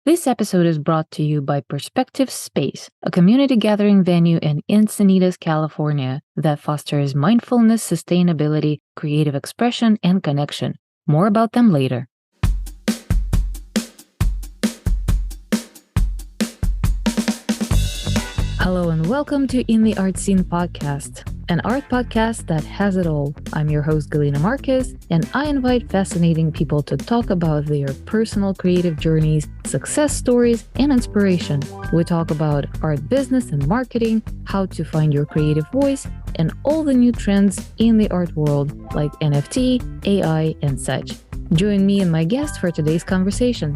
This episode is brought to you by Perspective Space, a community gathering venue in Encinitas, California that fosters mindfulness, sustainability, creative expression, and connection. More about them later. Hello and welcome to In the Art Scene podcast, an art podcast that has it all. I'm your host, Galina Marquez, and I invite fascinating people to talk about their personal creative journeys, success stories, and inspiration. We talk about art business and marketing, how to find your creative voice, and all the new trends in the art world like NFT, AI, and such. Join me and my guest for today's conversation.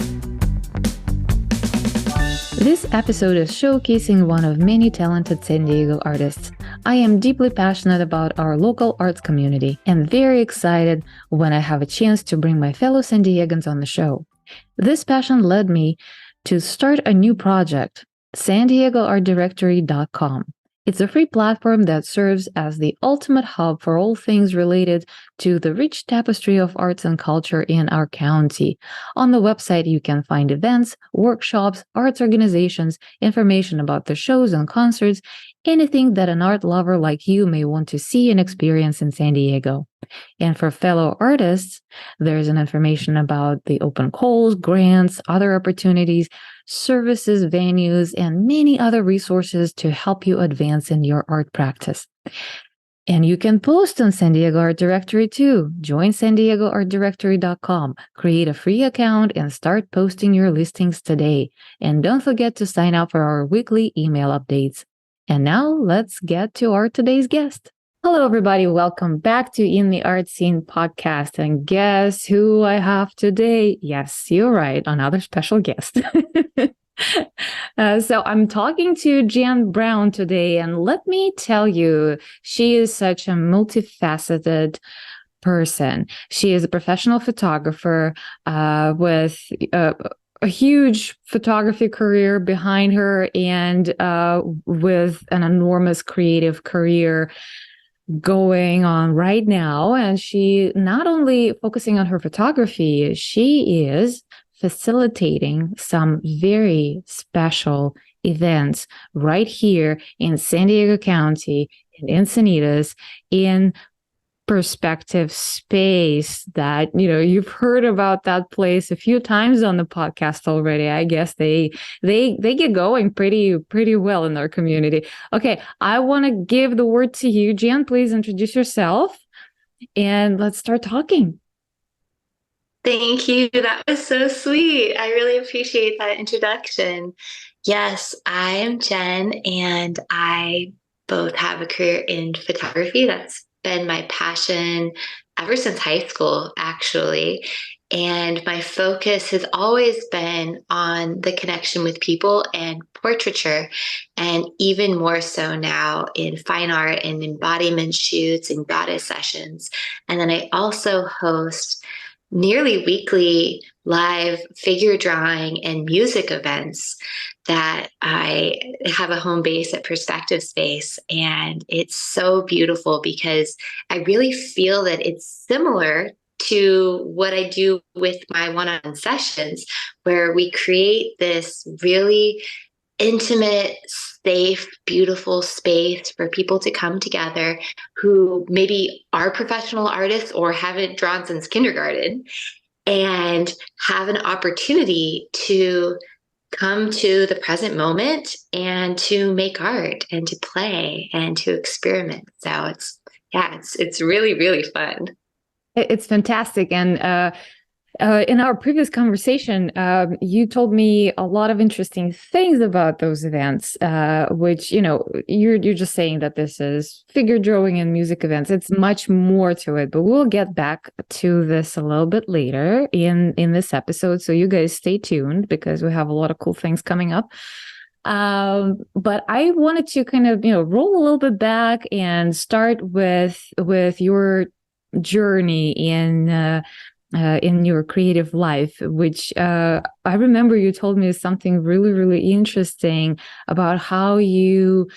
This episode is showcasing one of many talented San Diego artists. I am deeply passionate about our local arts community and very excited when I have a chance to bring my fellow San Diegans on the show. This passion led me to start a new project, SanDiegoArtDirectory.com. It's a free platform that serves as the ultimate hub for all things related to the rich tapestry of arts and culture in our county. On the website, you can find events, workshops, arts organizations, information about the shows and concerts, anything that an art lover like you may want to see and experience in San Diego. And for fellow artists, there's an information about the open calls, grants, other opportunities, services, venues, and many other resources to help you advance in your art practice. And you can post on San Diego Art Directory too. Join SanDiegoArtDirectory.com, create a free account, and start posting your listings today. And don't forget to sign up for our weekly email updates. And now let's get to our today's guest. Hello, everybody. Welcome back to In the Art Scene podcast. And guess who I have today? Yes, you're right. Another special guest. So I'm talking to Jan Brown today. And let me tell you, she is such a multifaceted person. She is a professional photographer with a huge photography career behind her and with an enormous creative career going on right now. And she not only focusing on her photography, she is facilitating some very special events right here in San Diego County, in Encinitas, in Perspective Space that, you've heard about that place a few times on the podcast already. I guess they get going pretty well in our community. Okay, I want to give the word to you, Jan. Please introduce yourself and let's start talking. Thank you. That was so sweet. I really appreciate that introduction. Yes, I am Jen, and I both have a career in photography. That's been my passion ever since high school, actually. And my focus has always been on the connection with people and portraiture, and even more so now in fine art and embodiment shoots and goddess sessions. And then I also host nearly weekly live figure drawing and music events that I have a home base at Perspective Space. And it's so beautiful because I really feel that it's similar to what I do with my one-on-one sessions, where we create this really intimate, safe, beautiful space for people to come together who maybe are professional artists or haven't drawn since kindergarten and have an opportunity to come to the present moment and to make art and to play and to experiment. So it's really, really fun. It's fantastic. And in our previous conversation, you told me a lot of interesting things about those events, which, you're just saying that this is figure drawing and music events. It's much more to it, but we'll get back to this a little bit later in this episode. So you guys stay tuned because we have a lot of cool things coming up. But I wanted to kind of, roll a little bit back and start with your journey in your creative life, which I remember you told me something really, really interesting about how you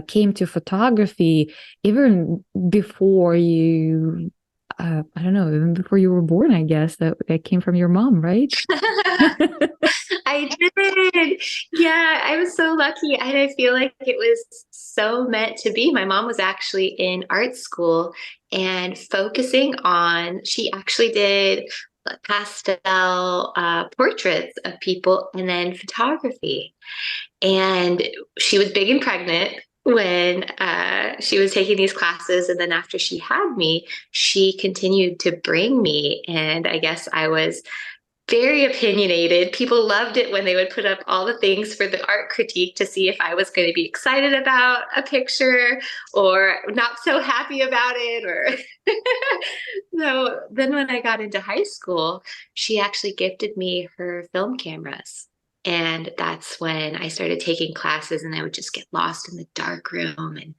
came to photography even before you, I don't know, even before you were born, I guess. That came from your mom, right? I lucky. And I feel like it was so meant to be. My mom was actually in art school and focusing on, she actually did pastel portraits of people and then photography. And she was big and pregnant when she was taking these classes. And then after she had me, she continued to bring me. And I guess I was very opinionated. People loved it when they would put up all the things for the art critique to see if I was going to be excited about a picture or not so happy about it. Or so then when I got into high school, she actually gifted me her film cameras. And that's when I started taking classes and I would just get lost in the dark room. And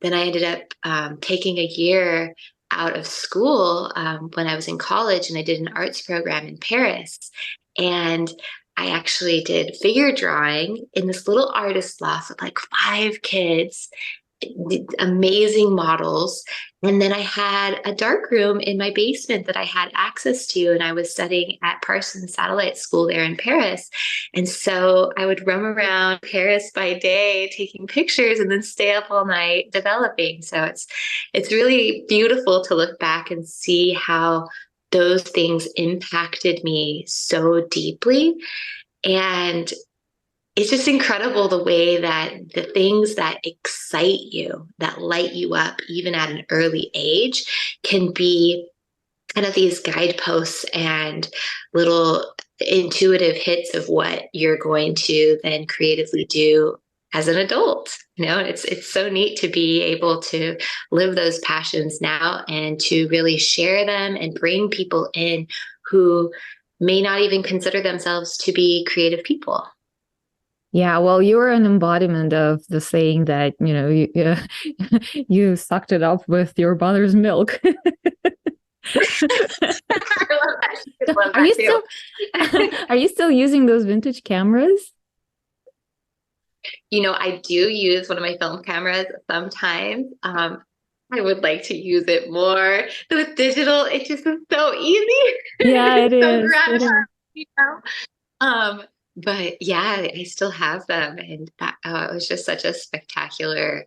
then I ended up taking a year out of school when I was in college, and I did an arts program in Paris. And I actually did figure drawing in this little artist loft with like 5 kids, amazing models. And then I had a dark room in my basement that I had access to, and I was studying at Parsons Satellite School there in Paris. And so I would roam around Paris by day taking pictures and then stay up all night developing. So it's really beautiful to look back and see how those things impacted me so deeply. And it's just incredible the way that the things that excite you, that light you up, even at an early age, can be kind of these guideposts and little intuitive hits of what you're going to then creatively do as an adult. You know, it's so neat to be able to live those passions now and to really share them and bring people in who may not even consider themselves to be creative people. Yeah, well, you're an embodiment of the saying that, you sucked it up with your mother's milk. I love that. She could love Are that you too. still are you still using those vintage cameras? You know, I do use one of my film cameras sometimes. I would like to use it more. With digital, it just is so easy. Yeah, it It's so is. It gratifying, is. you know? But yeah, I still have them, and that it was just such a spectacular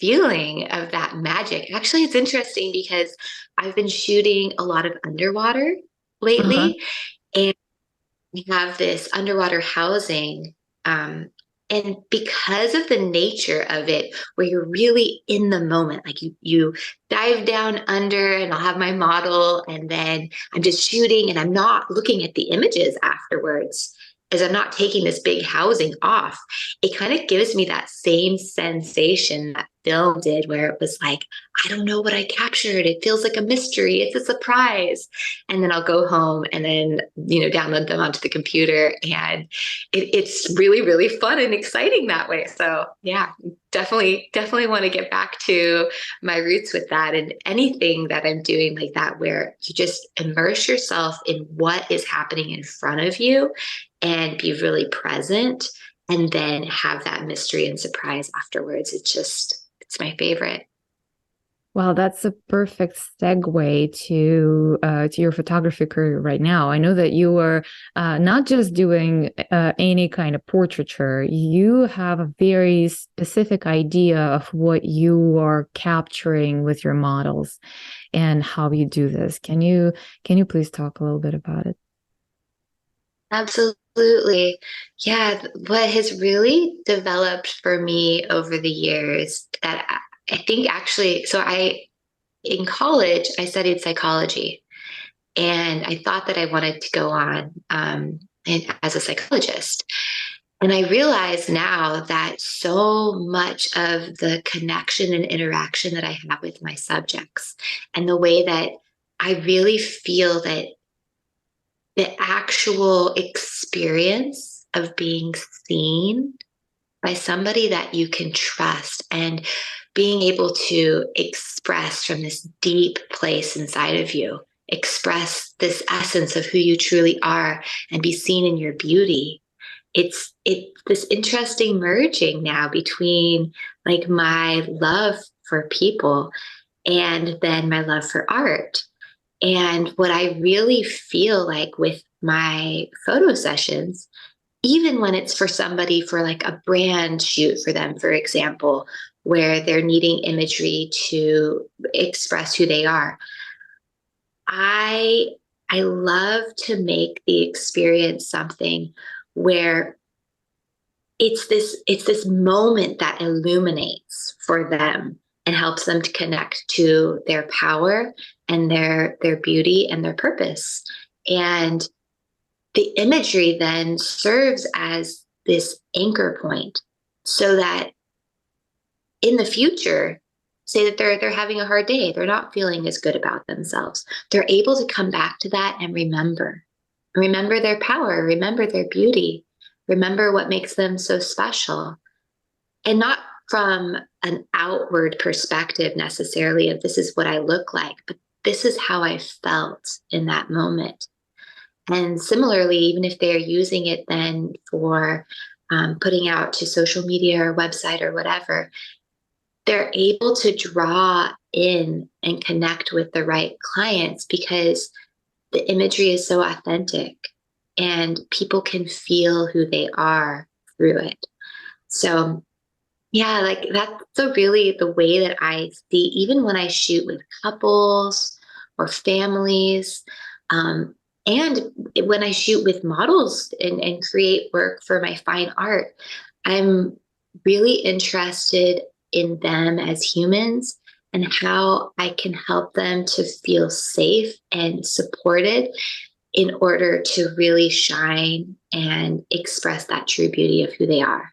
feeling of that magic. Actually, it's interesting because I've been shooting a lot of underwater Uh-huh. lately, and we have this underwater housing. And because of the nature of it, where you're really in the moment, like you dive down under and I'll have my model and then I'm just shooting and I'm not looking at the images afterwards as I'm not taking this big housing off. It kind of gives me that same sensation that film did, where it was like, I don't know what I captured. It feels like a mystery. It's a surprise. And then I'll go home and then, download them onto the computer. And it's really, really fun and exciting that way. So yeah, definitely want to get back to my roots with that, and anything that I'm doing like that, where you just immerse yourself in what is happening in front of you and be really present and then have that mystery and surprise afterwards. It's my favorite. Well, that's a perfect segue to your photography career right now. I know that you are not just doing any kind of portraiture. You have a very specific idea of what you are capturing with your models and how you do this. Can you please talk a little bit about it? Absolutely. Yeah, what has really developed for me over the years that I think actually, in college, I studied psychology, and I thought that I wanted to go on as a psychologist. And I realize now that so much of the connection and interaction that I have with my subjects and the way that I really feel that the actual experience of being seen by somebody that you can trust and being able to express from this deep place inside of you, express this essence of who you truly are and be seen in your beauty. It's this interesting merging now between like my love for people and then my love for art. And what I really feel like with my photo sessions even when it's for somebody for like a brand shoot for them, for example, where they're needing imagery to express who they are. I I love to make the experience something where it's this moment that illuminates for them and helps them to connect to their power and their beauty and their purpose. And the imagery then serves as this anchor point so that in the future, say that they're having a hard day, they're not feeling as good about themselves, they're able to come back to that and remember their power, remember their beauty, remember what makes them so special. And not from an outward perspective necessarily of this is what I look like, but this is how I felt in that moment. And similarly, even if they're using it then for putting out to social media or website or whatever, they're able to draw in and connect with the right clients because the imagery is so authentic and people can feel who they are through it. So yeah, like that's really the way that I see, even when I shoot with couples or families, um, and when I shoot with models and create work for my fine art, I'm really interested in them as humans and how I can help them to feel safe and supported in order to really shine and express that true beauty of who they are.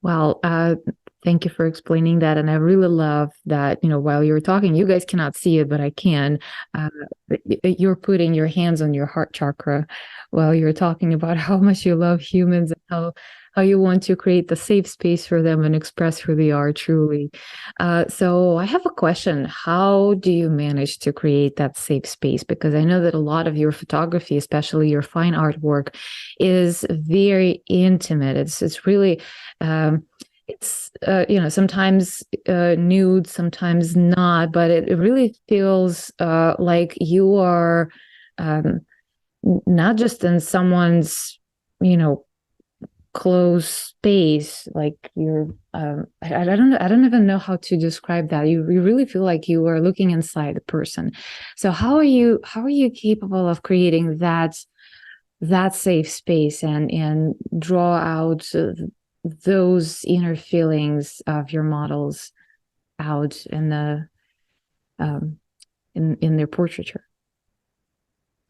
Well, thank you for explaining that. And I really love that, while you're talking, you guys cannot see it, but I can. Uh, you're putting your hands on your heart chakra while you're talking about how much you love humans and how you want to create the safe space for them and express who they are truly. So I have a question. How do you manage to create that safe space? Because I know that a lot of your photography, especially your fine artwork, is very intimate. It's really it's sometimes nude, sometimes not, but it really feels like you are not just in someone's close space, like you're I don't know, I don't even know how to describe that. You really feel like you are looking inside the person. So how are you capable of creating that safe space and draw out those inner feelings of your models out in the in their portraiture?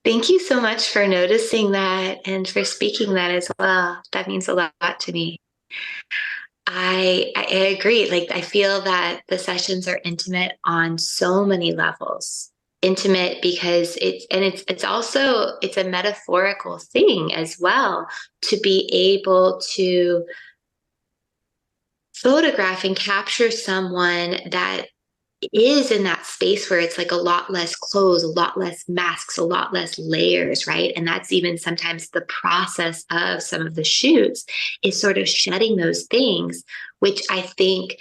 Thank you so much for noticing that and for speaking that as well. That means a lot to me. I agree. Like I feel that the sessions are intimate on so many levels. Intimate because it's also it's a metaphorical thing as well to be able to photograph and capture someone that is in that space where it's like a lot less clothes, a lot less masks, a lot less layers, right? And that's even sometimes the process of some of the shoots is sort of shedding those things, which I think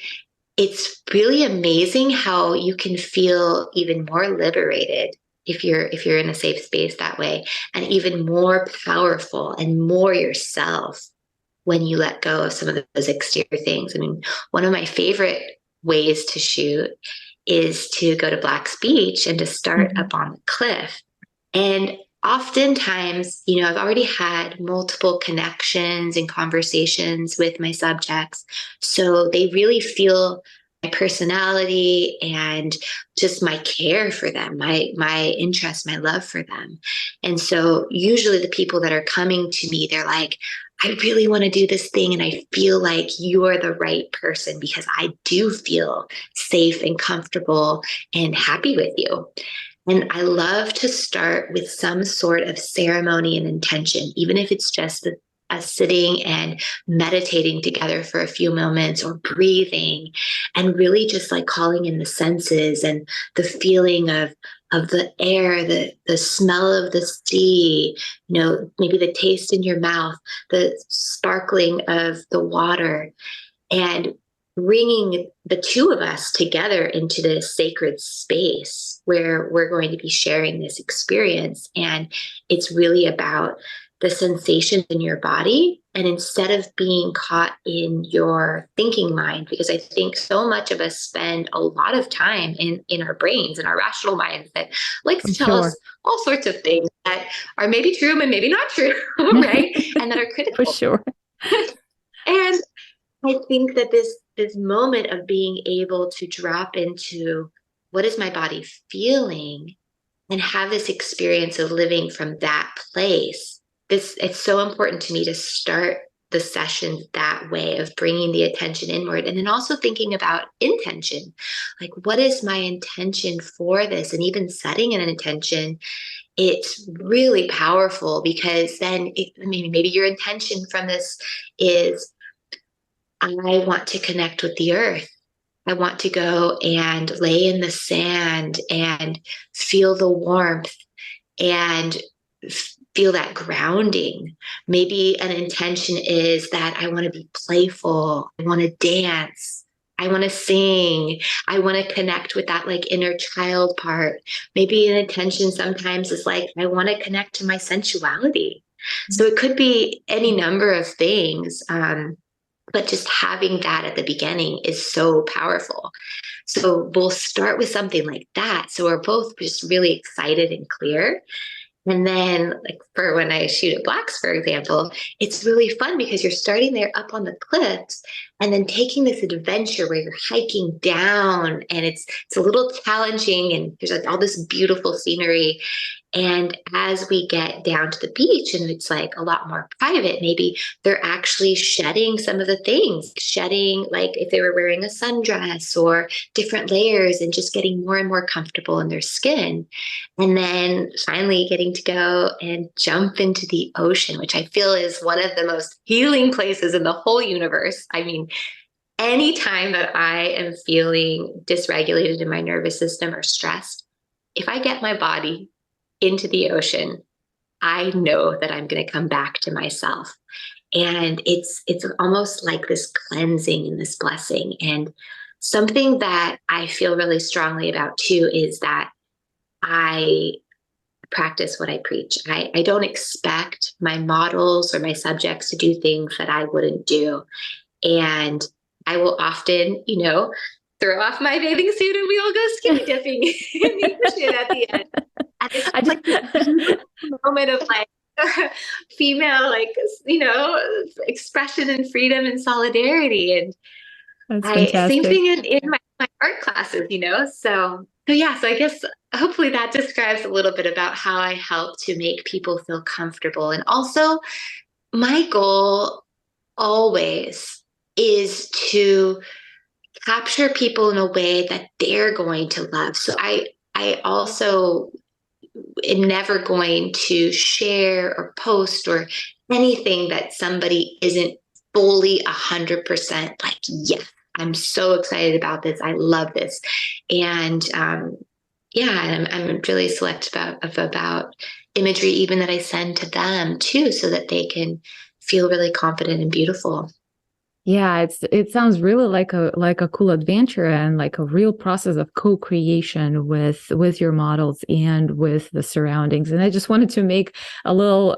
it's really amazing how you can feel even more liberated if you're in a safe space that way, and even more powerful and more yourself when you let go of some of those exterior things. I mean, one of my favorite ways to shoot is to go to Black's Beach and to start up on the cliff. And oftentimes, I've already had multiple connections and conversations with my subjects. So they really feel my personality and just my care for them, my interest, my love for them. And so usually the people that are coming to me, they're like, I really want to do this thing. And I feel like you are the right person because I do feel safe and comfortable and happy with you. And I love to start with some sort of ceremony and intention, even if it's just us sitting and meditating together for a few moments or breathing and really just like calling in the senses and the feeling of the air, the smell of the sea, maybe the taste in your mouth, the sparkling of the water, and bringing the two of us together into this sacred space where we're going to be sharing this experience. And it's really about the sensations in your body, and instead of being caught in your thinking mind, because I think so much of us spend a lot of time in our brains and our rational minds that likes I'm to tell sure. us all sorts of things that are maybe true and maybe not true, right? And that are For critical. sure. And I think that this moment of being able to drop into what is my body feeling and have this experience of living from that place. It's so important to me to start the session that way of bringing the attention inward, and then also thinking about intention. Like, what is my intention for this? And even setting an intention, it's really powerful, because then maybe your intention from this is, I want to connect with the earth. I want to go and lay in the sand and feel the warmth and feel that grounding. Maybe an intention is that I want to be playful. I want to dance. I want to sing. I want to connect with that like inner child part. Maybe an intention sometimes is like, I want to connect to my sensuality. So it could be any number of things. But just having that at the beginning is so powerful. So we'll start with something like that. So we're both just really excited and clear. And then, like for when I shoot at blacks, for example, it's really fun because you're starting there up on the cliffs and then taking this adventure where you're hiking down, and it's a little challenging, and there's like all this beautiful scenery. And as we get down to the beach and it's like a lot more private, maybe they're actually shedding some of the things, shedding like if they were wearing a sundress or different layers, and just getting more and more comfortable in their skin. And then finally getting to go and jump into the ocean, which I feel is one of the most healing places in the whole universe. I mean, anytime that I am feeling dysregulated in my nervous system or stressed, if I get my body into the ocean, I know that I'm going to come back to myself. And it's almost like this cleansing and this blessing. And something that I feel really strongly about too is that I practice what I preach. I don't expect my models or my subjects to do things that I wouldn't do. And I will often, throw off my bathing suit and we all go skinny dipping in the ocean at the end. And it's I just like this beautiful moment of like female, like, expression and freedom and solidarity. And That's same fantastic. thing in my art classes. So yeah, so I guess hopefully that describes a little bit about how I help to make people feel comfortable. And also my goal always is to capture people in a way that they're going to love. So I also am never going to share or post or anything that somebody isn't fully 100% like, yes, I'm so excited about this. I love this. And yeah, and I'm really select about imagery even that I send to them too, so that they can feel really confident and beautiful. Yeah, it sounds really like a cool adventure and like a real process of co-creation with your models and with the surroundings. And I just wanted to make a little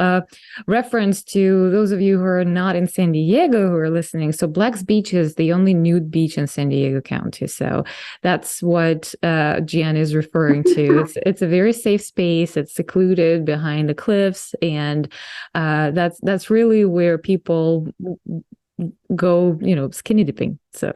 reference to those of you who are not in San Diego who are listening. So Black's Beach is the only nude beach in San Diego County. So that's what Gian is referring to. It's a very safe space. It's secluded behind the cliffs, and that's really where people go, skinny dipping. So,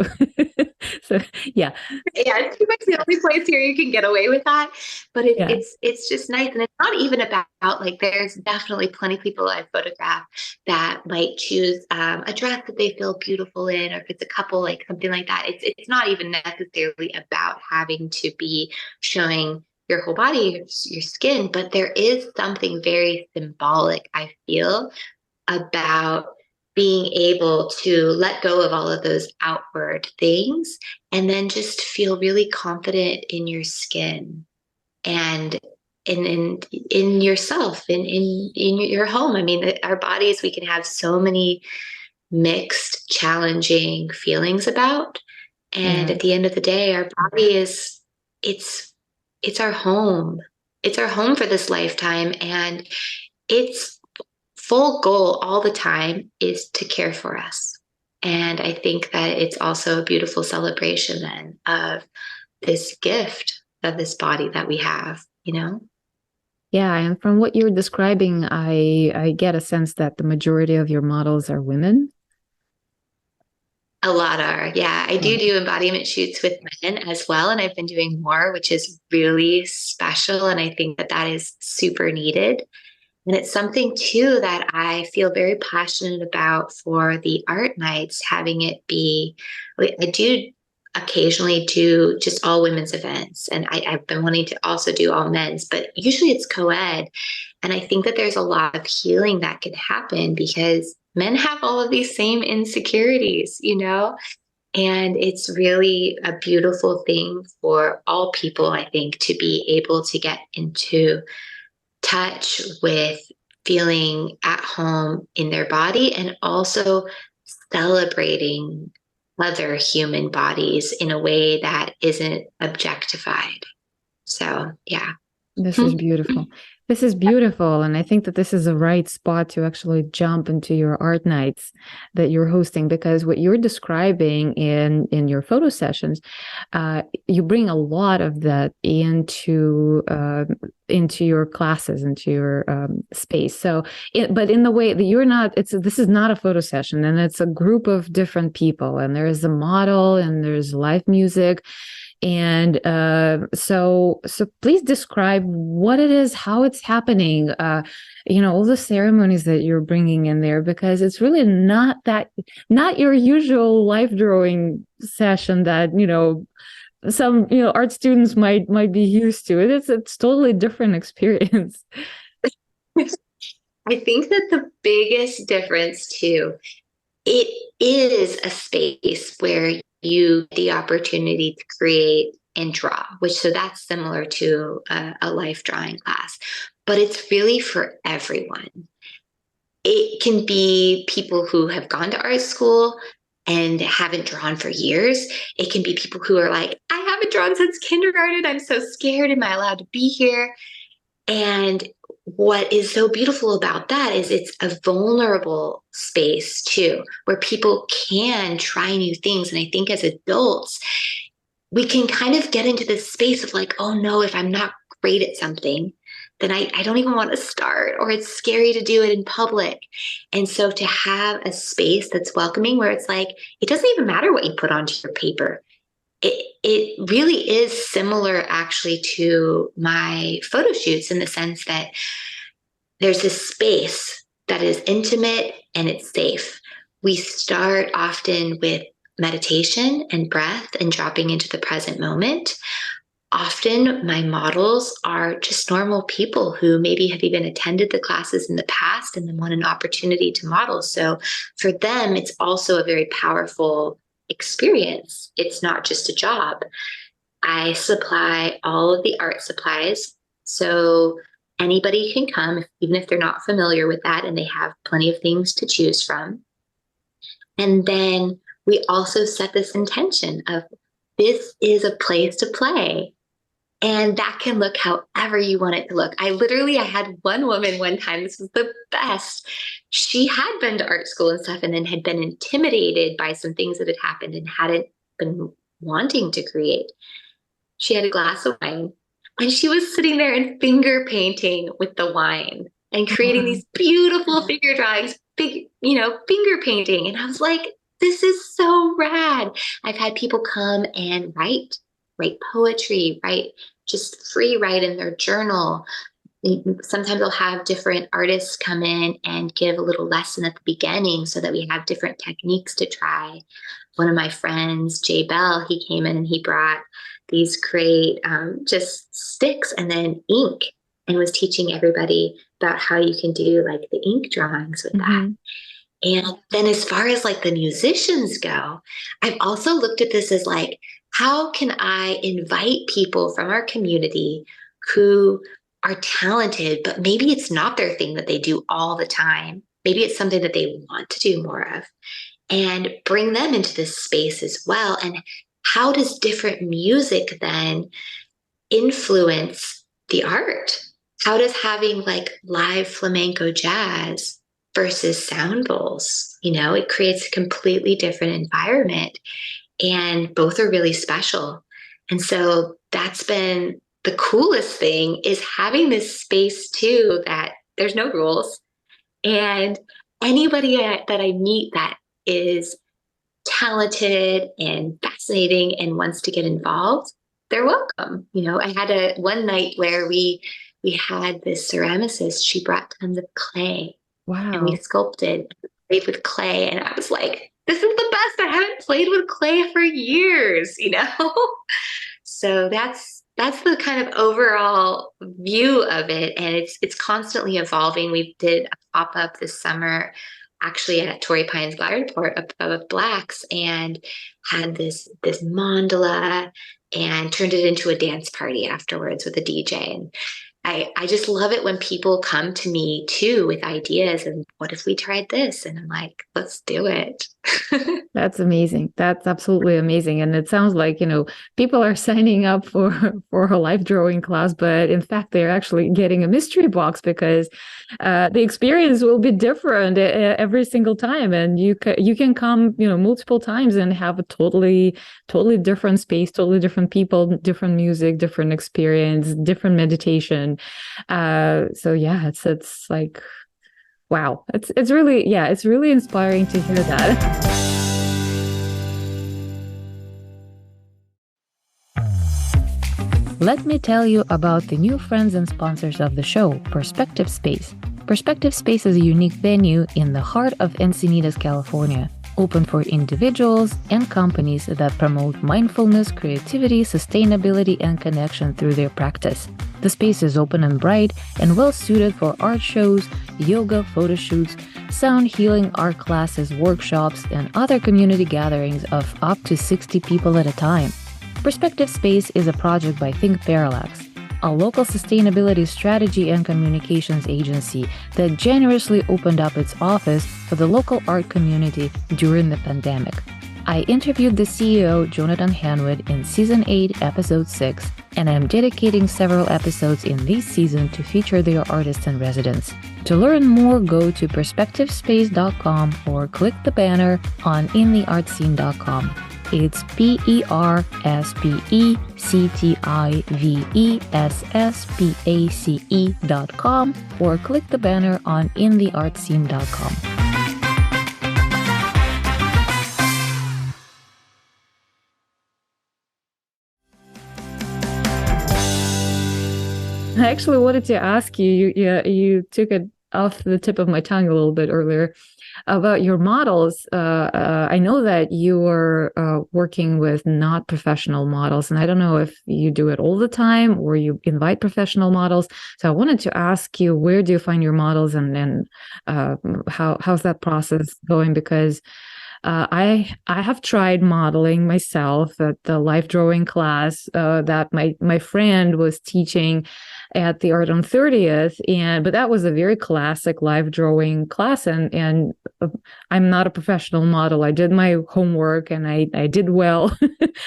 so yeah. Yeah, it's pretty much the only place here you can get away with that. But Yeah. it's just nice, and it's not even about like. There's definitely plenty of people I've photographed that might choose a dress that they feel beautiful in, or if it's a couple, like something like that. It's not even necessarily about having to be showing your whole body, your skin, but there is something very symbolic, I feel, about being able to let go of all of those outward things and then just feel really confident in your skin and in yourself, in your home. I mean, our bodies, we can have so many mixed, challenging feelings about. And Yeah. at the end of the day, our body it's it's our home. It's our home for this lifetime. And it's full goal all the time is to care for us. And I think that it's also a beautiful celebration then of this gift of this body that we have, you know? Yeah, and from what you're describing, I get a sense that the majority of your models are women. A lot are. Yeah, I do embodiment shoots with men as well. And I've been doing more, which is really special. And I think that that is super needed. And it's something too that I feel very passionate about for the art nights, having it be, I do occasionally do just all women's events. And I've been wanting to also do all men's, but usually it's co-ed. And I think that there's a lot of healing that can happen because men have all of these same insecurities, you know? And it's really a beautiful thing for all people, I think, to be able to get into touch with feeling at home in their body and also celebrating other human bodies in a way that isn't objectified. So, yeah. This is beautiful. This is beautiful. And I think that this is a right spot to actually jump into your art nights that you're hosting, because what you're describing in your photo sessions, you bring a lot of that into your classes, into your space. So, but in the way that you're not, this is not a photo session, and it's a group of different people, and there's a model, and there's live music. And so please describe what it is, how it's happening, all the ceremonies that you're bringing in there, because it's really not your usual life drawing session that, some, art students might be used to. It's totally different experience. I think that the biggest difference too, it is a space where you get the opportunity to create and draw, so that's similar to a life drawing class, but it's really for everyone. It can be people who have gone to art school and haven't drawn for years. It can be people who are like, I haven't drawn since kindergarten. I'm so scared. Am I allowed to be here? And what is so beautiful about that is it's a vulnerable space too, where people can try new things. And I think as adults, we can kind of get into this space of like, oh no, if I'm not great at something, then I don't even want to start, or it's scary to do it in public. And so to have a space that's welcoming, where it's like, it doesn't even matter what you put onto your paper. It really is similar actually to my photo shoots, in the sense that there's this space that is intimate and it's safe. We start often with meditation and breath and dropping into the present moment. Often my models are just normal people who maybe have even attended the classes in the past and then want an opportunity to model. So for them, it's also a very powerful experience. It's not just a job. I supply all of the art supplies. So anybody can come, even if they're not familiar with that, and they have plenty of things to choose from. And then we also set this intention of, this is a place to play. And that can look however you want it to look. I had one woman one time, this was the best. She had been to art school and stuff, and then had been intimidated by some things that had happened and hadn't been wanting to create. She had a glass of wine, and she was sitting there and finger painting with the wine and creating these beautiful figure drawings, finger painting. And I was like, this is so rad. I've had people come and write poetry, just free write in their journal. Sometimes they'll have different artists come in and give a little lesson at the beginning so that we have different techniques to try. One of my friends, Jay Bell, he came in and he brought these great just sticks and then ink, and was teaching everybody about how you can do like the ink drawings with that. And then as far as like the musicians go, I've also looked at this as like, how can I invite people from our community who are talented, but maybe it's not their thing that they do all the time. Maybe it's something that they want to do more of, and bring them into this space as well. And how does different music then influence the art? How does having like live flamenco jazz versus sound bowls. It creates a completely different environment, and both are really special. And so that's been the coolest thing, is having this space too, that there's no rules. And anybody that I meet that is talented and fascinating and wants to get involved, they're welcome. I had one night where we had this ceramicist. She brought tons of clay, and we Wow. sculpted, played with clay, and I was like, this is the best. I haven't played with clay for years. So that's the kind of overall view of it, and it's constantly evolving. We did a pop-up this summer, actually at Torrey Pines Gallery Report of Blacks, and had this mandala, and turned it into a dance party afterwards with a DJ. And I just love it when people come to me too with ideas, and what if we tried this? And I'm like, let's do it. That's amazing. That's absolutely amazing. And it sounds like, people are signing up for a live drawing class, but in fact, they're actually getting a mystery box, because the experience will be different every single time. And you can come, multiple times and have a totally different space, totally different people, different music, different experience, different meditation. So yeah, it's like, wow. It's really, yeah, it's really inspiring to hear that. Let me tell you about the new friends and sponsors of the show, Perspective Space. Perspective Space is a unique venue in the heart of Encinitas, California, open for individuals and companies that promote mindfulness, creativity, sustainability, and connection through their practice. The space is open and bright and well suited for art shows, yoga, photo shoots, sound healing, art classes, workshops, and other community gatherings of up to 60 people at a time. Perspective Space is a project by Think Parallax, a local sustainability strategy and communications agency that generously opened up its office for the local art community during the pandemic. I interviewed the CEO, Jonathan Hanwood, in Season 8, Episode 6, and I'm dedicating several episodes in this season to feature their artists and residents. To learn more, go to perspectivespace.com or click the banner on intheartscene.com. It's perspectivespace.com or click the banner on intheartscene.com. I actually wanted to ask you, you took it off the tip of my tongue a little bit earlier, about your models. I know that you are working with not professional models, and I don't know if you do it all the time or you invite professional models. So I wanted to ask you, where do you find your models, and how's that process going? Because I have tried modeling myself at the life drawing class that my friend was teaching at the Art on 30th, but that was a very classic live drawing class, and I'm not a professional model. I did my homework and I did well.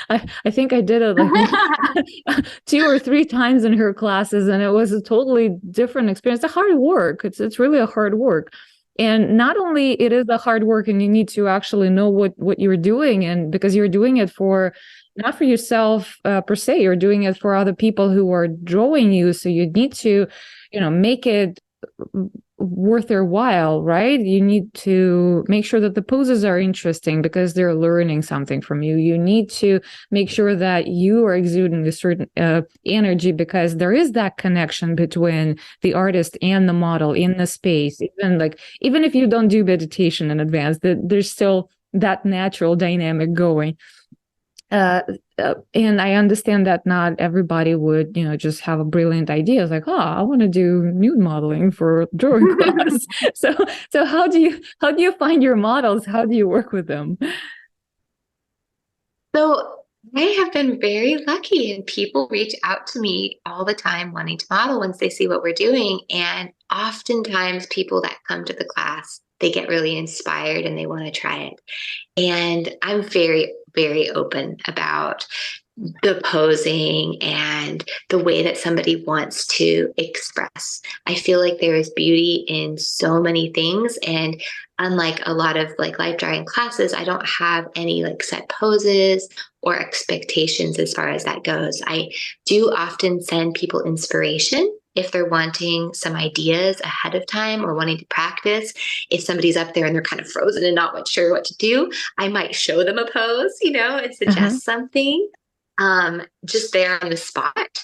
I think I did it like 2 or 3 times in her classes, and it was a totally different experience. It's a hard work. It's really a hard work. And not only it is a hard work, and you need to actually know what you're doing, and because you're doing it for not for yourself per se, you're doing it for other people who are drawing you. So you need to, make it worth their while, right? You need to make sure that the poses are interesting because they're learning something from you. You need to make sure that you are exuding a certain energy, because there is that connection between the artist and the model in the space. Even if you don't do meditation in advance, there's still that natural dynamic going. And I understand that not everybody would, just have a brilliant idea. It's like, I want to do nude modeling for drawing class. So how do you find your models? How do you work with them? So I have been very lucky, and people reach out to me all the time wanting to model once they see what we're doing. And oftentimes people that come to the class, they get really inspired and they want to try it. And I'm very, very open about the posing and the way that somebody wants to express. I feel like there is beauty in so many things. And unlike a lot of like life drawing classes, I don't have any like set poses or expectations as far as that goes. I do often send people inspiration if they're wanting some ideas ahead of time or wanting to practice. If somebody's up there and they're kind of frozen and not quite sure what to do, I might show them a pose, and Uh-huh. suggest something just there on the spot.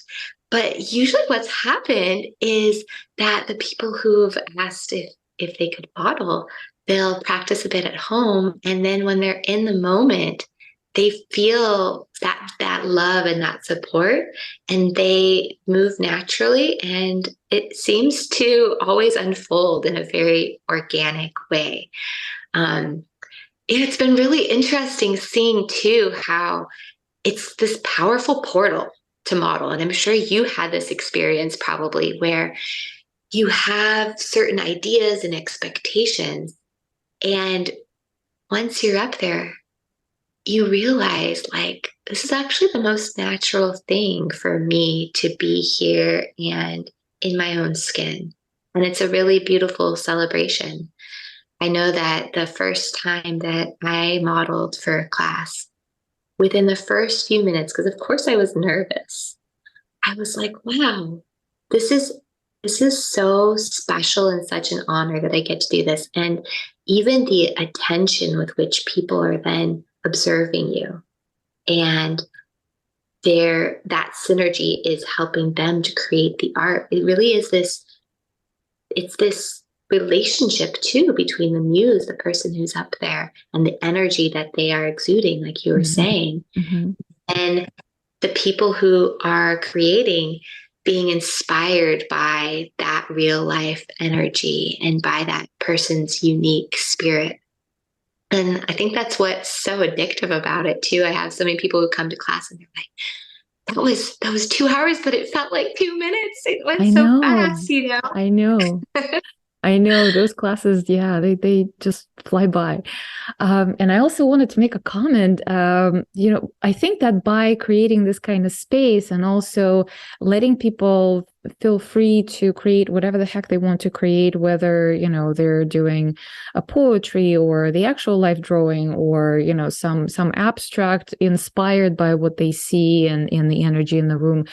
But usually what's happened is that the people who've asked if they could model, they'll practice a bit at home. And then when they're in the moment, they feel that love and that support, and they move naturally, and it seems to always unfold in a very organic way. Um, it's been really interesting seeing too how it's this powerful portal to model. And I'm sure you had this experience probably where you have certain ideas and expectations. And once you're up there, you realize like, this is actually the most natural thing for me to be here and in my own skin. And it's a really beautiful celebration. I know that the first time that I modeled for a class, within the first few minutes, because of course I was nervous, I was like, wow, this is this is so special and such an honor that I get to do this. And even the attention with which people are then observing you, and that synergy is helping them to create the art. It really is it's this relationship too between the muse, the person who's up there, and the energy that they are exuding, like you were Mhm. saying. Mhm. And the people who are creating being inspired by that real life energy and by that person's unique spirit. And I think that's what's so addictive about it too. I have so many people who come to class and they're like, that was 2 hours, but it felt like 2 minutes. It went I so know. fast. I know. I know those classes, yeah, they just fly by. And I also wanted to make a comment. I think that by creating this kind of space and also letting people feel free to create whatever the heck they want to create, whether, they're doing a poetry or the actual life drawing or, some abstract inspired by what they see and in the energy in the room.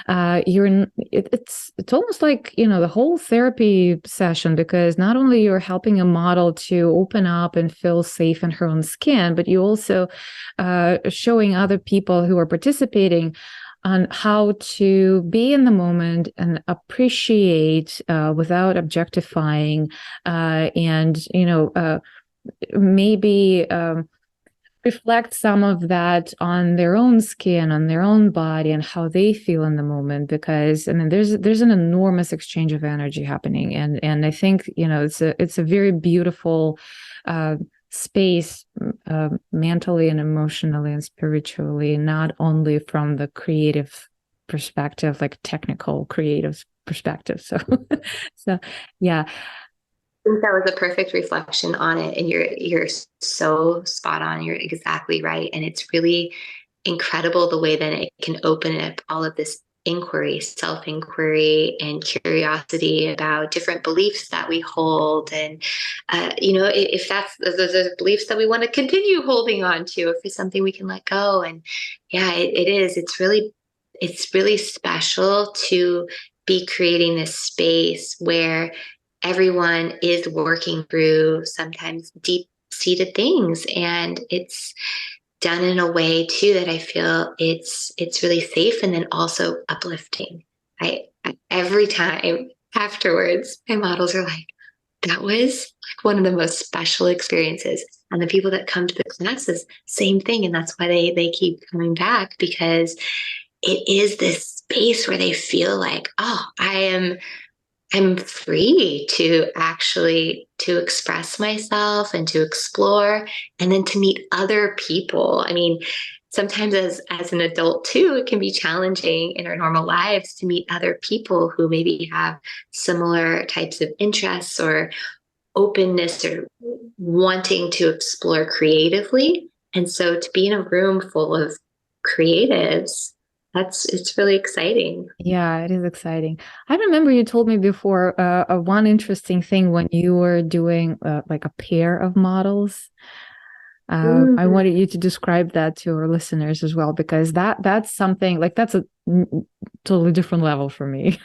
It's almost like, the whole therapy session, because not only you're helping a model to open up and feel safe in her own skin, but you also showing other people who are participating on how to be in the moment and appreciate without objectifying, and maybe reflect some of that on their own skin, on their own body, and how they feel in the moment. Because I mean, there's an enormous exchange of energy happening, and I think it's a very beautiful space, mentally and emotionally and spiritually, not only from the creative perspective, like technical creative perspective. So yeah. I think that was a perfect reflection on it. And you're so spot on. You're exactly right. And it's really incredible the way that it can open up all of this inquiry, self-inquiry and curiosity about different beliefs that we hold. And, if that's those are beliefs that we want to continue holding on to, if it's something we can let go. And yeah, it is. It's really special to be creating this space where everyone is working through sometimes deep seated things, and it's done in a way too that I feel it's really safe and then also uplifting. I every time afterwards, my models are like, that was like one of the most special experiences. And the people that come to the classes, same thing. And that's why they keep coming back, because it is this space where they feel like, oh, I'm free to actually to express myself and to explore, and then to meet other people. I mean, sometimes as an adult too, it can be challenging in our normal lives to meet other people who maybe have similar types of interests or openness or wanting to explore creatively. And so to be in a room full of creatives. It's really exciting. Yeah, it is exciting. I remember you told me before one interesting thing when you were doing like a pair of models. I Mm. wanted you to describe that to our listeners as well, because that's something like that's a totally different level for me.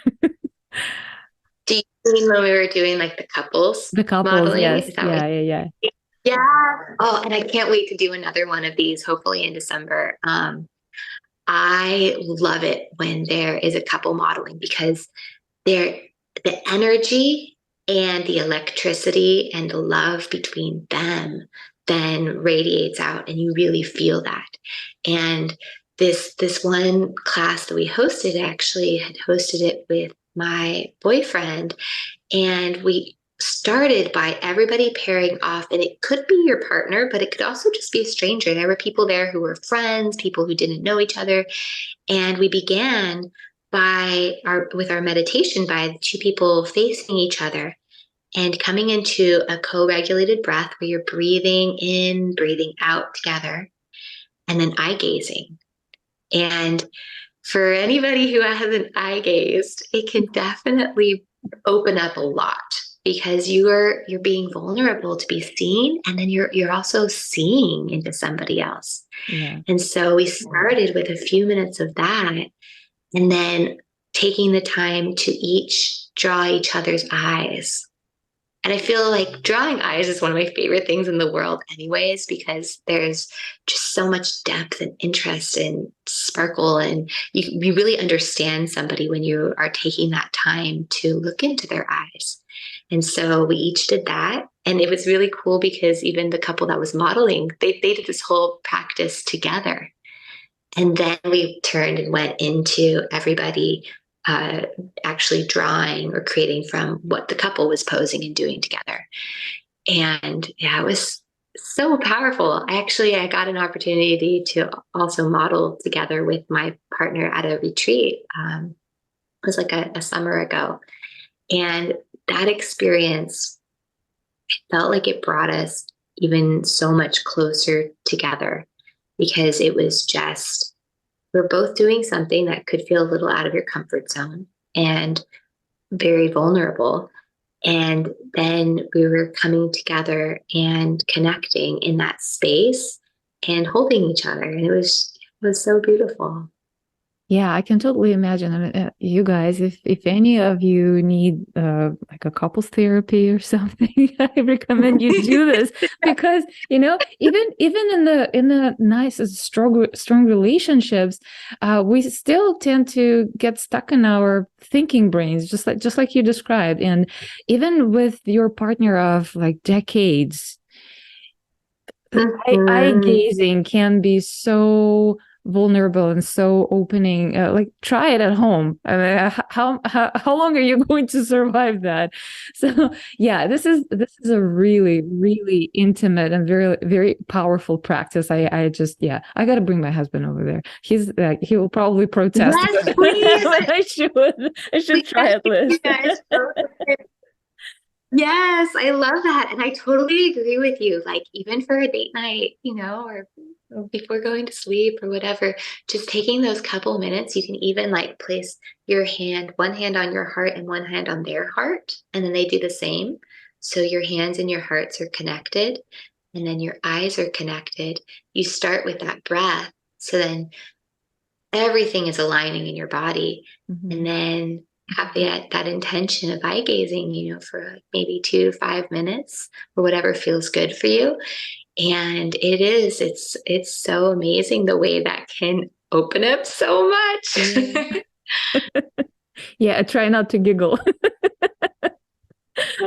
Do you mean when we were doing like the couples The couples, modeling? yes. Is that what? Yeah, yeah, yeah. Yeah. Oh, and I can't wait to do another one of these, hopefully in December. I love it when there is a couple modeling because there the energy and the electricity and the love between them then radiates out and you really feel that. And this one class that we hosted actually had hosted it with my boyfriend, and we started by everybody pairing off, and it could be your partner, but it could also just be a stranger. There were people there who were friends, people who didn't know each other, and we began with our meditation by the two people facing each other and coming into a co-regulated breath where you're breathing in, breathing out together, and then eye gazing. And for anybody who hasn't eye gazed, it can definitely open up a lot because you're being vulnerable to be seen, and then you're also seeing into somebody else. Yeah. And so we started with a few minutes of that, and then taking the time to each draw each other's eyes. And I feel like drawing eyes is one of my favorite things in the world, anyways, because there's just so much depth and interest and sparkle. And you really understand somebody when you are taking that time to look into their eyes. And so we each did that. And it was really cool because even the couple that was modeling, they did this whole practice together. And then we turned and went into everybody actually drawing or creating from what the couple was posing and doing together. And yeah, it was so powerful. I got an opportunity to also model together with my partner at a retreat. It was like a summer ago. And that experience, I felt like it brought us even so much closer together because it was just, we're both doing something that could feel a little out of your comfort zone and very vulnerable. And then we were coming together and connecting in that space and holding each other. And it was so beautiful. Yeah, I can totally imagine. I mean, you guys, if any of you need like a couples therapy or something, I recommend you do this because even in the nice strong relationships, we still tend to get stuck in our thinking brains, just like you described, and even with your partner of like decades, eye gazing can be so vulnerable and so opening. Like try it at home. I mean, how long are you going to survive that? So yeah, this is a really really intimate and very very powerful practice. I just I got to bring my husband over there. He will probably protest. Yes, please. But I should try at least. Yes, I love that. And I totally agree with you. Like, even for a date night, or before going to sleep or whatever, just taking those couple minutes, you can even like place one hand on your heart and one hand on their heart. And then they do the same. So your hands and your hearts are connected, and then your eyes are connected. You start with that breath. So then everything is aligning in your body. Mm-hmm. And then have that intention of eye gazing, for maybe 2 to 5 minutes or whatever feels good for you. And it's so amazing the way that can open up so much. Yeah, I try not to giggle.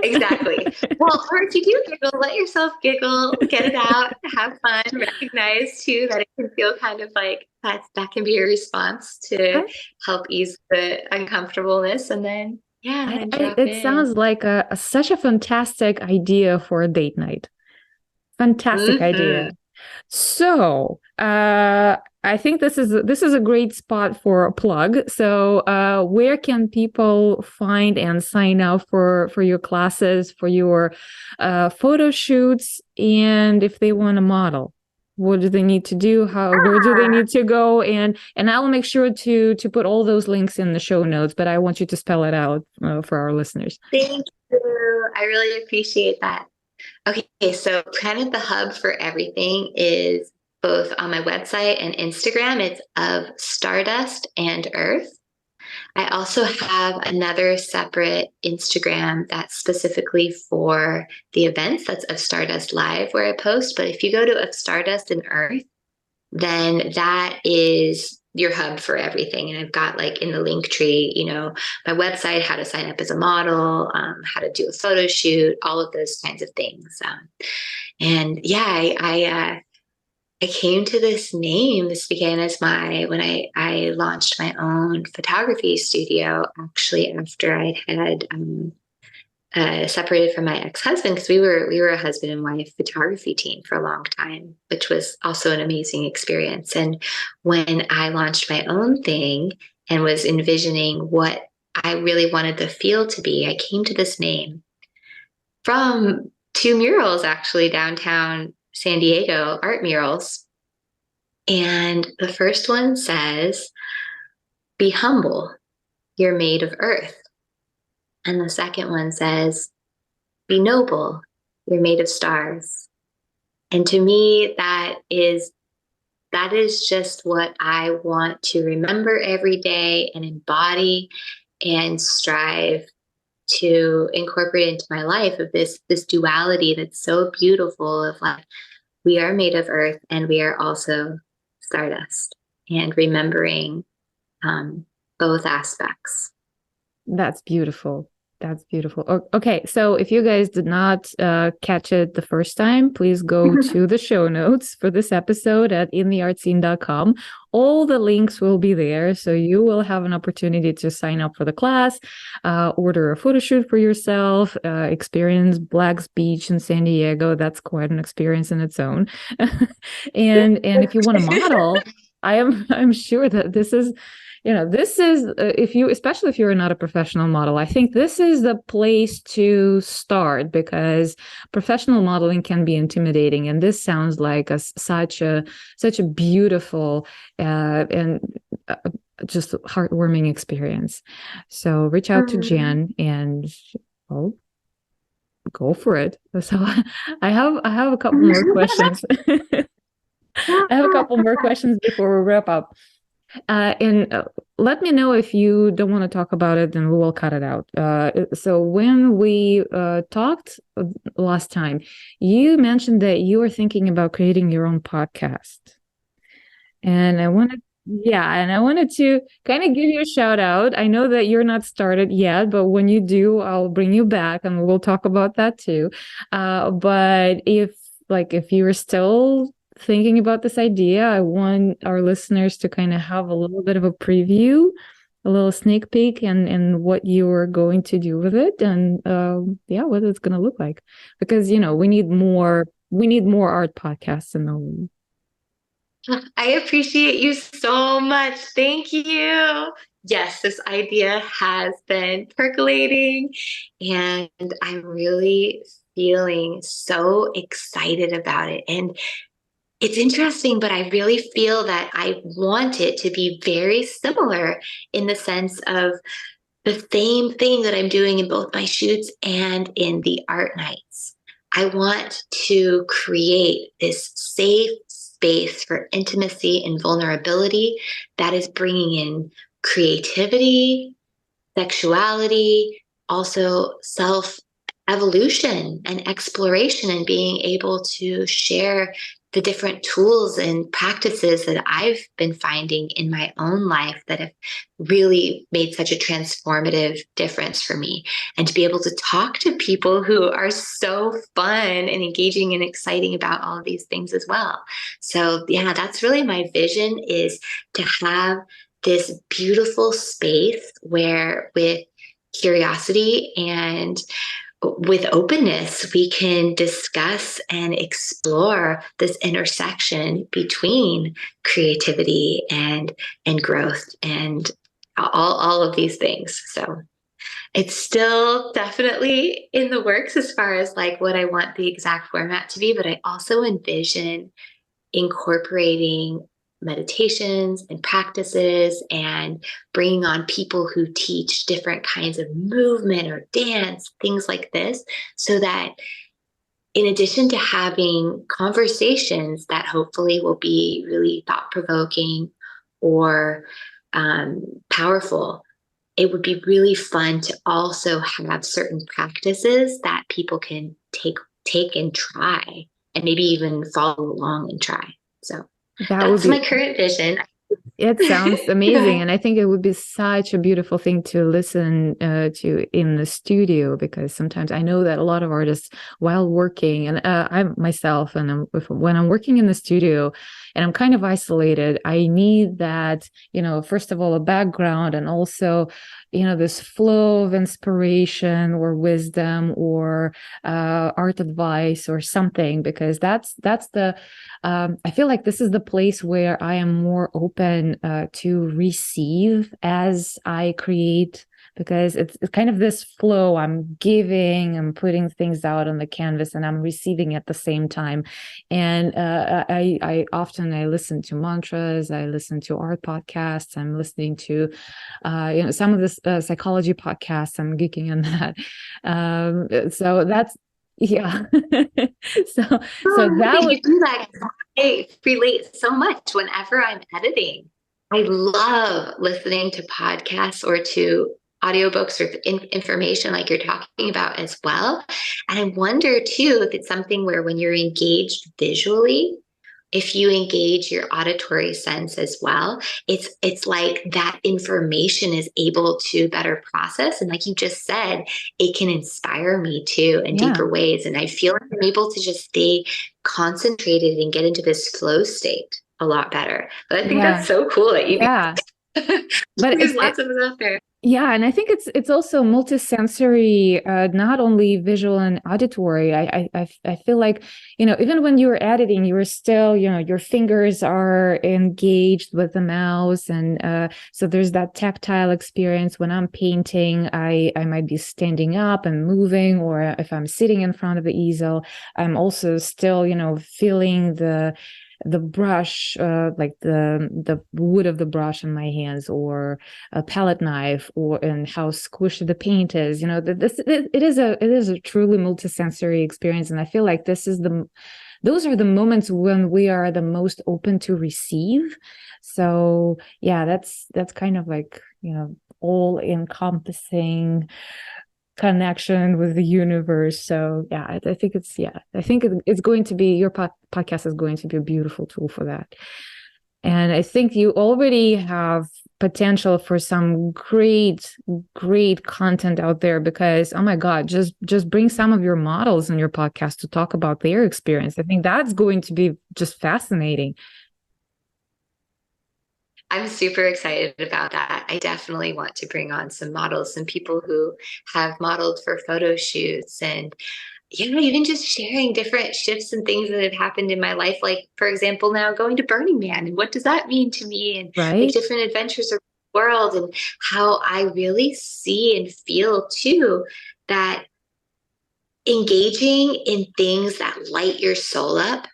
Exactly. Well, or if you do giggle, let yourself giggle, get it out, have fun, recognize too that it can feel kind of like that can be a response to help ease the uncomfortableness, and then drop it in. sounds like such a fantastic idea for a date night. Fantastic idea. So, I think this is a great spot for a plug. So, where can people find and sign up for your classes, for your photo shoots, and if they want to model? What do they need to do? Where do they need to go? And I will make sure to put all those links in the show notes, but I want you to spell it out for our listeners. Thank you. I really appreciate that. Okay, so kind of the hub for everything is both on my website and Instagram. It's of Stardust and Earth. I also have another separate Instagram that's specifically for the events. That's of Stardust Live, where I post. But if you go to of Stardust and Earth, then that is your hub for everything. And I've got like in the link tree, my website, how to sign up as a model, how to do a photo shoot, all of those kinds of things. And yeah, I came to this name. This began as when I launched my own photography studio, actually after I had separated from my ex-husband, because we were a husband and wife photography team for a long time, which was also an amazing experience. And when I launched my own thing and was envisioning what I really wanted the field to be, I came to this name from two murals actually downtown San Diego, art murals. And the first one says, "Be humble, you're made of earth." And the second one says, "Be noble, you're made of stars." And to me, that is just what I want to remember every day and embody and strive to incorporate into my life, of this duality that's so beautiful, of like, we are made of earth and we are also stardust, and remembering both aspects. That's beautiful. That's beautiful. Okay, so if you guys did not catch it the first time, please go to the show notes for this episode at intheartscene.com. All the links will be there, so you will have an opportunity to sign up for the class, order a photo shoot for yourself, experience Black's Beach in San Diego. That's quite an experience in its own. and if you want to model, I'm sure that this is especially if you're not a professional model, I think this is the place to start, because professional modeling can be intimidating, and this sounds like such a beautiful and just heartwarming experience. So reach out to Jen and go for it. So I have a couple more questions. I have a couple more questions before we wrap up. And let me know if you don't want to talk about it, then we will cut it out. So when we talked last time, you mentioned that you were thinking about creating your own podcast. And I wanted to kind of give you a shout out. I know that you're not started yet, but when you do, I'll bring you back and we'll talk about that too. But if you were still thinking about this idea, I want our listeners to kind of have a little bit of a preview, a little sneak peek, and what you're going to do with it, and what it's going to look like, because we need more art podcasts in the world. I appreciate you so much. Thank you. Yes, this idea has been percolating, and I'm really feeling so excited about it. And it's interesting, but I really feel that I want it to be very similar, in the sense of the same thing that I'm doing in both my shoots and in the art nights. I want to create this safe space for intimacy and vulnerability that is bringing in creativity, sexuality, also self-evolution and exploration, and being able to share the different tools and practices that I've been finding in my own life that have really made such a transformative difference for me. And to be able to talk to people who are so fun and engaging and exciting about all of these things as well. So yeah, that's really my vision, is to have this beautiful space where, with curiosity and with openness, we can discuss and explore this intersection between creativity and growth and all of these things. So it's still definitely in the works as far as like what I want the exact format to be, but I also envision incorporating meditations and practices and bringing on people who teach different kinds of movement or dance, things like this, so that in addition to having conversations that hopefully will be really thought-provoking or powerful, it would be really fun to also have certain practices that people can take and try, and maybe even follow along and try. So That would that's be my current vision. It sounds amazing. And I think it would be such a beautiful thing to listen to in the studio, because sometimes I know that a lot of artists, while working, and I myself, and when I'm working in the studio and I'm kind of isolated, I need that, first of all, a background, and also, this flow of inspiration or wisdom or art advice or something, because that's the I feel like this is the place where I am more open to receive as I create, because it's kind of this flow. I'm giving, I'm putting things out on the canvas, and I'm receiving at the same time. And I often listen to mantras, I listen to art podcasts, I'm listening to some of the psychology podcasts. I'm geeking on that. So that's yeah. so so that would You do that. I relate so much whenever I'm editing. I love listening to podcasts or to audiobooks or information like you're talking about as well. And I wonder too if it's something where when you're engaged visually, if you engage your auditory sense as well, it's like that information is able to better process. And like you just said, it can inspire me too in yeah. deeper ways. And I feel like I'm able to just stay concentrated and get into this flow state a lot better. But I think that's so cool that you but there's lots of us out there. Yeah, and I think it's also multisensory, not only visual and auditory. I feel like, even when you're editing, you're still, your fingers are engaged with the mouse, and so there's that tactile experience. When I'm painting, I might be standing up and moving, or if I'm sitting in front of the easel, I'm also still, feeling the brush, like the wood of the brush in my hands, or a palette knife, and how squishy the paint is. It is a truly multisensory experience, and I feel like those are the moments when we are the most open to receive. So yeah, that's kind of like, all encompassing connection with the universe. So yeah, I think it's going to be, your podcast is going to be a beautiful tool for that. And I think you already have potential for some great content out there, because, oh my God, just bring some of your models in your podcast to talk about their experience. I think that's going to be just fascinating. I'm super excited about that. I definitely want to bring on some models, some people who have modeled for photo shoots, and even just sharing different shifts and things that have happened in my life. Like, for example, now going to Burning Man, and what does that mean to me? And like Right? different adventures around the world, and how I really see and feel too that engaging in things that light your soul up,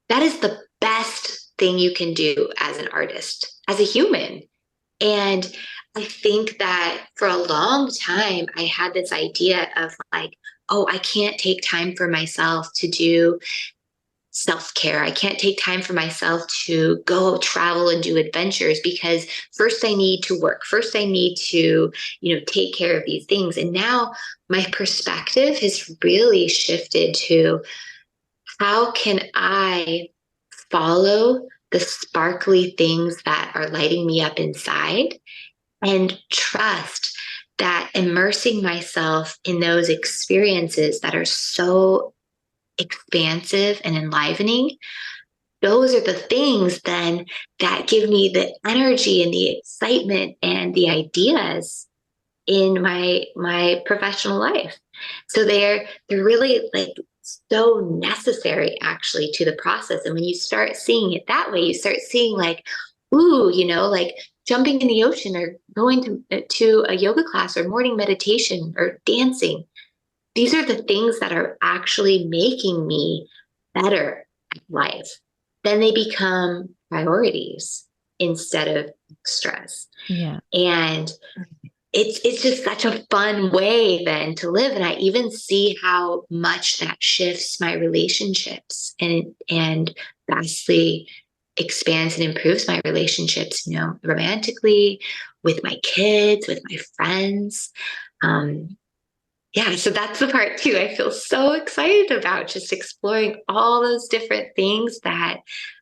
that is the best thing you can do as an artist, as a human. And I think that for a long time, I had this idea of like, oh, I can't take time for myself to do self-care. I can't take time for myself to go travel and do adventures, because first I need to work. First I need to, take care of these things. And now my perspective has really shifted to, how can I follow the sparkly things that are lighting me up inside, and trust that immersing myself in those experiences that are so expansive and enlivening, those are the things then that give me the energy and the excitement and the ideas in my professional life. So they're really like so necessary actually to the process. And when you start seeing it that way, you start seeing like, ooh, like jumping in the ocean, or going to a yoga class, or morning meditation, or dancing. These are the things that are actually making me better at life. then they become priorities instead of extras. Yeah. And it's just such a fun way then to live. And I even see how much that shifts my relationships and vastly expands and improves my relationships, romantically, with my kids, with my friends. Yeah, so that's the part too. I feel so excited about just exploring all those different things that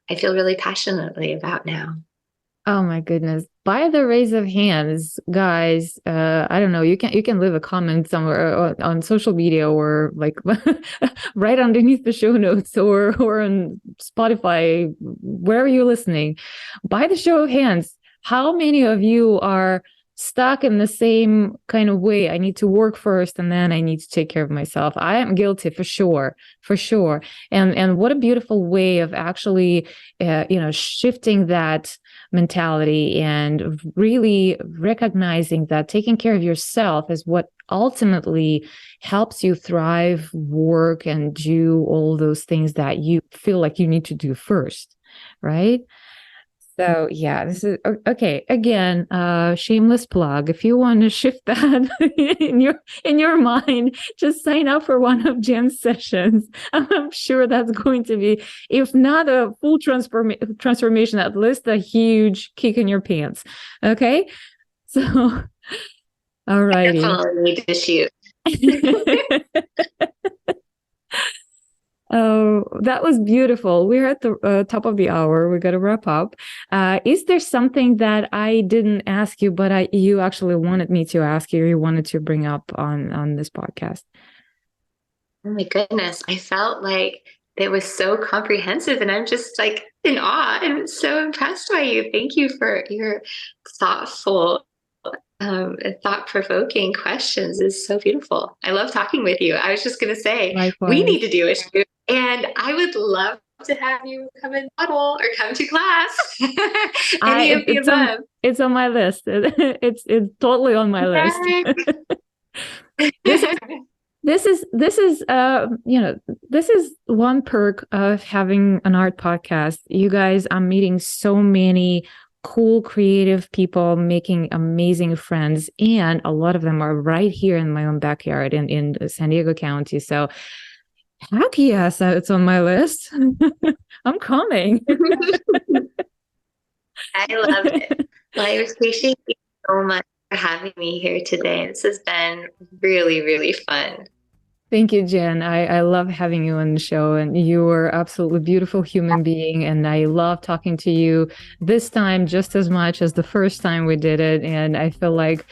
I feel really passionately about now. Oh my goodness. By the raise of hands, guys, I don't know, you can leave a comment somewhere on social media or like right underneath the show notes or on Spotify, wherever you're listening. By the show of hands, how many of you are stuck in the same kind of way? I need to work first and then I need to take care of myself. I am guilty for sure. And what a beautiful way of actually shifting that mentality and really recognizing that taking care of yourself is what ultimately helps you thrive, work, and do all those things that you feel like you need to do first, right? So yeah, this is okay. Again, shameless plug. If you want to shift that in your mind, just sign up for one of Jen's sessions. I'm sure that's going to be, if not a full transformation, at least a huge kick in your pants. Okay, so all righty. I definitely need to shoot. Oh, that was beautiful. We're at the top of the hour. We got to wrap up. Is there something that I didn't ask you, but you actually wanted me to ask you, or you wanted to bring up on this podcast? Oh my goodness. I felt like it was so comprehensive and I'm just like in awe and so impressed by you. Thank you for your thoughtful, thought-provoking questions. It's so beautiful. I love talking with you. I was just going to say, Likewise. We need to do a shoot. And I would love to have you come and model or come to class. Any of the above. It's on my list. It's totally on my list. This is one perk of having an art podcast. You guys, I'm meeting so many cool, creative people, making amazing friends, and a lot of them are right here in my own backyard in San Diego County. So heck yes, it's on my list. I'm coming. I love it. Well, I appreciate you so much for having me here today. This has been really, really fun. Thank you, Jen. I love having you on the show, and you are absolutely beautiful human being. And I love talking to you this time just as much as the first time we did it. And I feel like,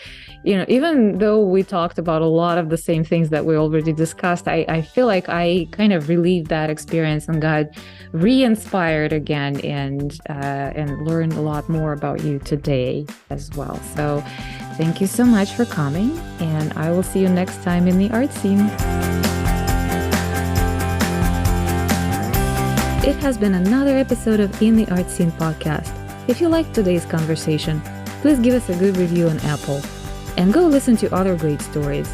even though we talked about a lot of the same things that we already discussed, I feel like I kind of relived that experience and got re-inspired again and learned a lot more about you today as well. So thank you so much for coming, and I will see you next time in the art scene. It has been another episode of In the Art Scene podcast. If you liked today's conversation, please give us a good review on Apple and go listen to other great stories.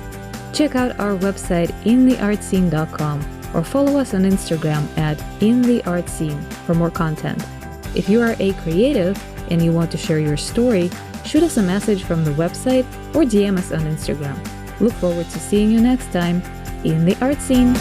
Check out our website intheartscene.com or follow us on Instagram at intheartscene for more content. If you are a creative and you want to share your story, shoot us a message from the website or DM us on Instagram. Look forward to seeing you next time in the art scene.